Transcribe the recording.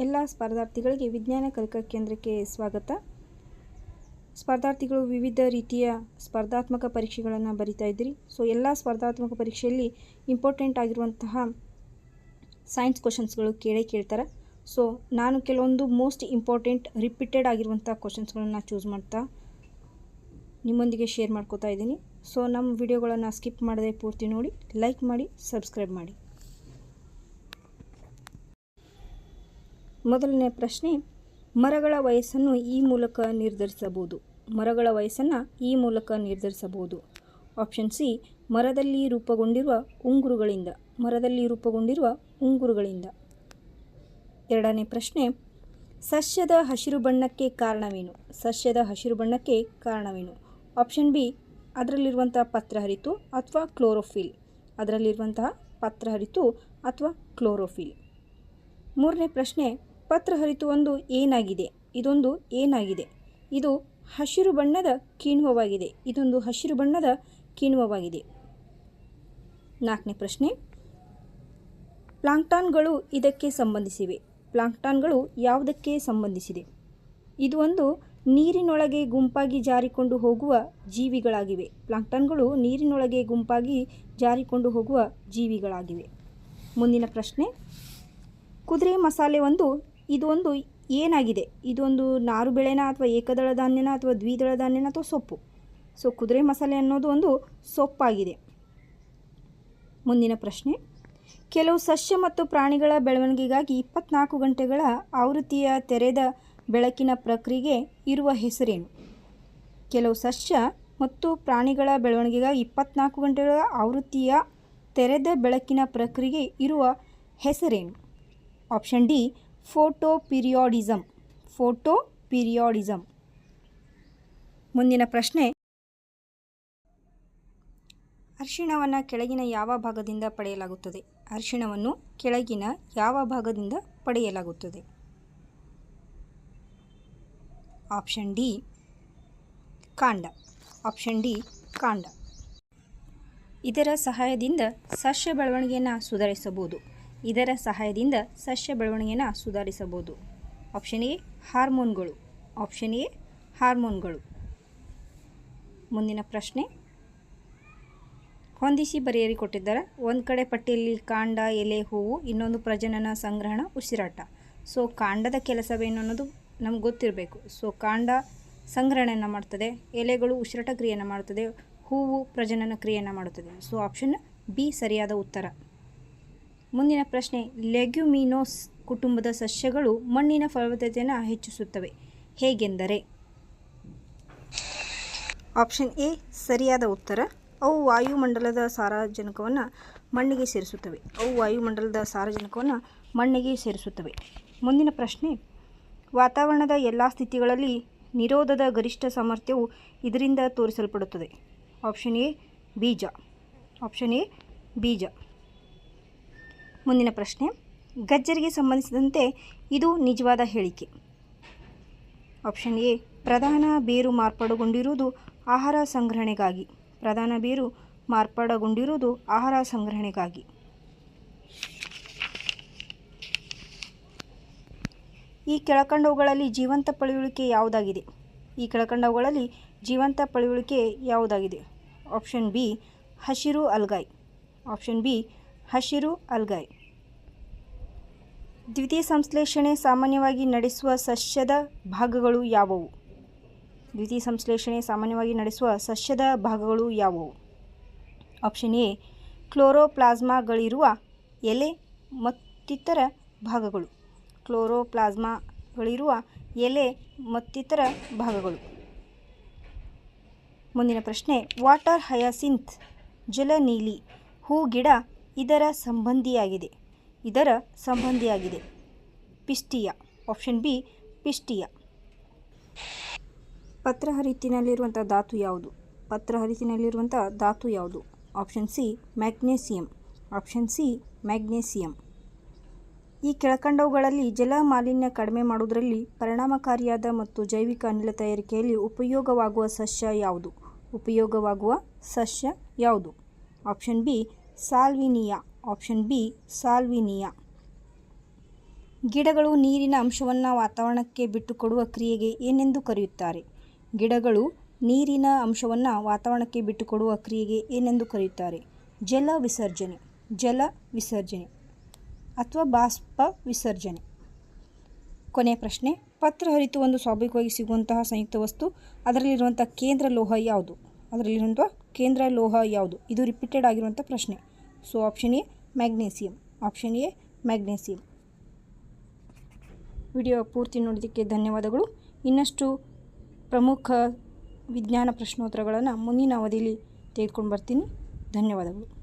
ಎಲ್ಲ ಸ್ಪರ್ಧಾರ್ಥಿಗಳಿಗೆ ವಿಜ್ಞಾನ ಕಲಿಕಾ ಕೇಂದ್ರಕ್ಕೆ ಸ್ವಾಗತ. ಸ್ಪರ್ಧಾರ್ಥಿಗಳು ವಿವಿಧ ರೀತಿಯ ಸ್ಪರ್ಧಾತ್ಮಕ ಪರೀಕ್ಷೆಗಳನ್ನು ಬರಿತಾ ಇದ್ದೀರಿ. ಸೊ ಎಲ್ಲ ಸ್ಪರ್ಧಾತ್ಮಕ ಪರೀಕ್ಷೆಯಲ್ಲಿ ಇಂಪಾರ್ಟೆಂಟ್ ಆಗಿರುವಂತಹ ಸೈನ್ಸ್ ಕ್ವಶನ್ಸ್ಗಳು ಕೇಳ್ತಾರೆ. ಸೊ ನಾನು ಕೆಲವೊಂದು ಮೋಸ್ಟ್ ಇಂಪಾರ್ಟೆಂಟ್ ರಿಪೀಟೆಡ್ ಆಗಿರುವಂಥ ಕ್ವಶನ್ಸ್ಗಳನ್ನು ಚೂಸ್ ಮಾಡ್ತಾ ನಿಮ್ಮೊಂದಿಗೆ ಶೇರ್ ಮಾಡ್ಕೋತಾ ಇದ್ದೀನಿ. ಸೊ ನಮ್ಮ ವಿಡಿಯೋಗಳನ್ನು ಸ್ಕಿಪ್ ಮಾಡದೆ ಪೂರ್ತಿ ನೋಡಿ, ಲೈಕ್ ಮಾಡಿ, ಸಬ್ಸ್ಕ್ರೈಬ್ ಮಾಡಿ. ಮೊದಲನೇ ಪ್ರಶ್ನೆ, ಮರಗಳ ವಯಸ್ಸನ್ನು ಈ ಮೂಲಕ ನಿರ್ಧರಿಸಬಹುದು. ಮರಗಳ ವಯಸ್ಸನ್ನು ಈ ಮೂಲಕ ನಿರ್ಧರಿಸಬಹುದು. ಆಪ್ಷನ್ ಸಿ, ಮರದಲ್ಲಿ ರೂಪುಗೊಂಡಿರುವ ಉಂಗುರಗಳಿಂದ. ಮರದಲ್ಲಿ ರೂಪುಗೊಂಡಿರುವ ಉಂಗುರಗಳಿಂದ. ಎರಡನೇ ಪ್ರಶ್ನೆ, ಸಸ್ಯದ ಹಸಿರು ಬಣ್ಣಕ್ಕೆ ಕಾರಣವೇನು? ಸಸ್ಯದ ಹಸಿರು ಬಣ್ಣಕ್ಕೆ ಕಾರಣವೇನು? ಆಪ್ಷನ್ ಬಿ, ಅದರಲ್ಲಿರುವಂತಹ ಪತ್ರಹರಿತು ಅಥವಾ ಕ್ಲೋರೋಫಿಲ್. ಅದರಲ್ಲಿರುವಂತಹ ಪತ್ರಹರಿತು ಅಥವಾ ಕ್ಲೋರೋಫಿಲ್. ಮೂರನೇ ಪ್ರಶ್ನೆ, ಪತ್ರಹರಿತು ಒಂದು ಏನಾಗಿದೆ? ಇದೊಂದು ಏನಾಗಿದೆ? ಇದು ಹಸಿರು ಬಣ್ಣದ ಕಿಣ್ವವಾಗಿದೆ. ಇದೊಂದು ಹಸಿರು ಬಣ್ಣದ ಕಿಣ್ವವಾಗಿದೆ. ನಾಲ್ಕನೇ ಪ್ರಶ್ನೆ, ಪ್ಲಾಂಕ್ಟಾನ್ಗಳು ಇದಕ್ಕೆ ಸಂಬಂಧಿಸಿವೆ. ಪ್ಲಾಂಕ್ಟಾನ್ಗಳು ಯಾವುದಕ್ಕೆ ಸಂಬಂಧಿಸಿದೆ? ಇದು ಒಂದು ನೀರಿನೊಳಗೆ ಗುಂಪಾಗಿ ಜಾರಿಕೊಂಡು ಹೋಗುವ ಜೀವಿಗಳಾಗಿವೆ. ಪ್ಲಾಂಕ್ಟಾನ್ಗಳು ನೀರಿನೊಳಗೆ ಗುಂಪಾಗಿ ಜಾರಿಕೊಂಡು ಹೋಗುವ ಜೀವಿಗಳಾಗಿವೆ. ಮುಂದಿನ ಪ್ರಶ್ನೆ, ಕುದುರೆ ಮಸಾಲೆ ಇದೊಂದು ಏನಾಗಿದೆ? ಇದೊಂದು ನಾರು ಬೆಳೆನ ಅಥವಾ ಏಕದಳ ಧಾನ್ಯನ ಅಥವಾ ದ್ವಿದಳ ಧಾನ್ಯನ ಅಥವಾ ಸೊಪ್ಪು? ಸೊ ಕುದುರೆ ಮಸಾಲೆ ಅನ್ನೋದು ಒಂದು ಸೊಪ್ಪಾಗಿದೆ. ಮುಂದಿನ ಪ್ರಶ್ನೆ, ಕೆಲವು ಸಸ್ಯ ಮತ್ತು ಪ್ರಾಣಿಗಳ ಬೆಳವಣಿಗೆಗಾಗಿ 24 ಗಂಟೆಗಳ ಆವೃತ್ತಿಯ ತೆರೆದ ಬೆಳಕಿನ ಪ್ರಕ್ರಿಯೆಗೆ ಇರುವ ಹೆಸರೇನು? ಕೆಲವು ಸಸ್ಯ ಮತ್ತು ಪ್ರಾಣಿಗಳ ಬೆಳವಣಿಗೆಗಾಗಿ 24 ಗಂಟೆಗಳ ಆವೃತ್ತಿಯ ತೆರೆದ ಬೆಳಕಿನ ಪ್ರಕ್ರಿಯೆಗೆ ಇರುವ ಹೆಸರೇನು? Option D, photoperiodism. ಫೋಟೋಪಿರಿಯಾಡಿಸಮ್. ಮುಂದಿನ ಪ್ರಶ್ನೆ, ಅರಿಶಿಣವನ್ನು ಕೆಳಗಿನ ಯಾವ ಭಾಗದಿಂದ ಪಡೆಯಲಾಗುತ್ತದೆ? ಅರಿಶಿಣವನ್ನು ಕೆಳಗಿನ ಯಾವ ಭಾಗದಿಂದ ಪಡೆಯಲಾಗುತ್ತದೆ? ಆಪ್ಷನ್ ಡಿ, ಕಾಂಡ. ಆಪ್ಷನ್ ಡಿ, ಕಾಂಡ. ಇದರ ಸಹಾಯದಿಂದ ಸಸ್ಯ ಬೆಳವಣಿಗೆಯನ್ನು ಸುಧಾರಿಸಬಹುದು. ಇದರ ಸಹಾಯದಿಂದ ಸಸ್ಯ ಬೆಳವಣಿಗೆಯನ್ನು ಸುಧಾರಿಸಬಹುದು. ಆಪ್ಷನ್ ಎ, ಹಾರ್ಮೋನ್ಗಳು. ಆಪ್ಷನ್ ಎ, ಹಾರ್ಮೋನ್ಗಳು. ಮುಂದಿನ ಪ್ರಶ್ನೆ, ಹೊಂದಿಸಿ ಬರೆಯಿರಿ ಕೊಟ್ಟಿದ್ದಾರೆ. ಒಂದು ಕಡೆ ಪಟ್ಟಿಯಲ್ಲಿ ಕಾಂಡ, ಎಲೆ, ಹೂವು, ಇನ್ನೊಂದು ಪ್ರಜನನ, ಸಂಗ್ರಹಣ, ಉಸಿರಾಟ. ಸೊ ಕಾಂಡದ ಕೆಲಸವೇನು ಅನ್ನೋದು ನಮ್ಗೆ ಗೊತ್ತಿರಬೇಕು. ಸೊ ಕಾಂಡ ಸಂಗ್ರಹಣೆಯನ್ನು ಮಾಡ್ತದೆ, ಎಲೆಗಳು ಉಸಿರಾಟ ಕ್ರಿಯೆಯನ್ನು ಮಾಡ್ತದೆ, ಹೂವು ಪ್ರಜನನ ಕ್ರಿಯೆಯನ್ನು ಮಾಡುತ್ತದೆ. ಸೊ ಆಪ್ಷನ್ ಬಿ ಸರಿಯಾದ ಉತ್ತರ. ಮುಂದಿನ ಪ್ರಶ್ನೆ, ಲೆಗ್ಯುಮಿನೋಸ್ ಕುಟುಂಬದ ಸಸ್ಯಗಳು ಮಣ್ಣಿನ ಫಲವತ್ತತೆಯನ್ನು ಹೆಚ್ಚಿಸುತ್ತವೆ. ಹೇಗೆಂದರೆ? ಆಪ್ಷನ್ ಎ ಸರಿಯಾದ ಉತ್ತರ. ಅವು ವಾಯುಮಂಡಲದ ಸಾರಜನಕವನ್ನು ಮಣ್ಣಿಗೆ ಸೇರಿಸುತ್ತವೆ. ಅವು ವಾಯುಮಂಡಲದ ಸಾರಜನಕವನ್ನು ಮಣ್ಣಿಗೆ ಸೇರಿಸುತ್ತವೆ. ಮುಂದಿನ ಪ್ರಶ್ನೆ, ವಾತಾವರಣದ ಎಲ್ಲ ಸ್ಥಿತಿಗಳಲ್ಲಿ ನಿರೋಧದ ಗರಿಷ್ಠ ಸಾಮರ್ಥ್ಯವು ಇದರಿಂದ ತೋರಿಸಲ್ಪಡುತ್ತದೆ. ಆಪ್ಷನ್ ಎ ಬೀಜ. ಆಪ್ಷನ್ ಎ ಬೀಜ. ಮುಂದಿನ ಪ್ರಶ್ನೆ, ಗಜ್ಜರಿಗೆ ಸಂಬಂಧಿಸಿದಂತೆ ಇದು ನಿಜವಾದ ಹೇಳಿಕೆ. ಆಪ್ಷನ್ ಎ, ಪ್ರಧಾನ ಬೇರು ಮಾರ್ಪಾಡುಗೊಂಡಿರುವುದು ಆಹಾರ ಸಂಗ್ರಹಣೆಗಾಗಿ. ಪ್ರಧಾನ ಬೇರು ಮಾರ್ಪಾಡುಗೊಂಡಿರುವುದು ಆಹಾರ ಸಂಗ್ರಹಣೆಗಾಗಿ. ಈ ಕೆಳಕಂಡವುಗಳಲ್ಲಿ ಜೀವಂತ ಪಳೆಯುಳಿಕೆ ಯಾವುದಾಗಿದೆ? ಈ ಕೆಳಕಂಡವುಗಳಲ್ಲಿ ಜೀವಂತ ಪಳೆಯುಳಿಕೆ ಯಾವುದಾಗಿದೆ? ಆಪ್ಷನ್ ಬಿ, ಹಸಿರು ಅಲ್ಗಾಯ್. ಆಪ್ಷನ್ ಬಿ, ಹಸಿರು ಅಲ್ಗಾಯ್. ದ್ವಿತೀಯ ಸಂಶ್ಲೇಷಣೆ ಸಾಮಾನ್ಯವಾಗಿ ನಡೆಸುವ ಸಸ್ಯದ ಭಾಗಗಳು ಯಾವುವು? ದ್ವಿತೀಯ ಸಂಶ್ಲೇಷಣೆ ಸಾಮಾನ್ಯವಾಗಿ ನಡೆಸುವ ಸಸ್ಯದ ಭಾಗಗಳು ಯಾವುವು? ಆಪ್ಷನ್ ಎ, ಕ್ಲೋರೋಪ್ಲಾಸ್ಮಾಗಳಿರುವ ಎಲೆ ಮತ್ತಿತರ ಭಾಗಗಳು. ಕ್ಲೋರೋಪ್ಲಾಸ್ಮಾಗಳಿರುವ ಎಲೆ ಮತ್ತಿತರ ಭಾಗಗಳು. ಮುಂದಿನ ಪ್ರಶ್ನೆ, ವಾಟರ್ ಹಯಾಸಿಂತ್ ಜಲನೀಲಿ ಹೂಗಿಡ ಇದರ ಸಂಬಂಧಿಯಾಗಿದೆ. ಇದರ ಸಂಬಂಧಿಯಾಗಿದೆ. ಪಿಸ್ಟಿಯಾ. Option B, ಪಿಸ್ಟಿಯಾ. ಪತ್ರಹರಿತಿನಲ್ಲಿರುವಂಥ ಧಾತು ಯಾವುದು? ಪತ್ರಹರಿತಿನಲ್ಲಿರುವಂಥ ಧಾತು ಯಾವುದು? Option C, magnesium. Option C, magnesium. ಈ ಕೆಳಕಂಡವುಗಳಲ್ಲಿ ಜಲ ಮಾಲಿನ್ಯ ಕಡಿಮೆ ಮಾಡುವುದರಲ್ಲಿ ಪರಿಣಾಮಕಾರಿಯಾದ ಮತ್ತು ಜೈವಿಕ ಅನಿಲ ತಯಾರಿಕೆಯಲ್ಲಿ ಉಪಯೋಗವಾಗುವ ಸಸ್ಯ ಯಾವುದು? ಉಪಯೋಗವಾಗುವ ಸಸ್ಯ ಯಾವುದು? Option B, salvinia. Option B, salvinia. ಗಿಡಗಳು ನೀರಿನ ಅಂಶವನ್ನು ವಾತಾವರಣಕ್ಕೆ ಬಿಟ್ಟುಕೊಡುವ ಕ್ರಿಯೆಗೆ ಏನೆಂದು ಕರೆಯುತ್ತಾರೆ? ಗಿಡಗಳು ನೀರಿನ ಅಂಶವನ್ನು ವಾತಾವರಣಕ್ಕೆ ಬಿಟ್ಟುಕೊಡುವ ಕ್ರಿಯೆಗೆ ಏನೆಂದು ಕರೆಯುತ್ತಾರೆ? ಜಲ ವಿಸರ್ಜನೆ ಅಥವಾ ಬಾಷ್ಪ ವಿಸರ್ಜನೆ. ಕೊನೆಯ ಪ್ರಶ್ನೆ, ಪತ್ರ ಹರಿತು ಒಂದು ಸ್ವಾಭಾವಿಕವಾಗಿ ಸಿಗುವಂತಹ ಸಂಯುಕ್ತ ವಸ್ತು, ಅದರಲ್ಲಿರುವಂಥ ಕೇಂದ್ರ ಲೋಹ ಯಾವುದು? ಇದು ರಿಪೀಟೆಡ್ ಆಗಿರುವಂಥ ಪ್ರಶ್ನೆ. So option A magnesium. Video ಪೂರ್ತಿ ನೋಡೋದಕ್ಕೆ ಧನ್ಯವಾದಗಳು. ಇನ್ನಷ್ಟು ಪ್ರಮುಖ ವಿಜ್ಞಾನ ಪ್ರಶ್ನೋತ್ತರಗಳನ್ನು ಮುಂದಿನ ಅವಧಿಯಲ್ಲಿ ತೆಗೆದುಕೊಂಡು ಬರ್ತೀನಿ. ಧನ್ಯವಾದಗಳು.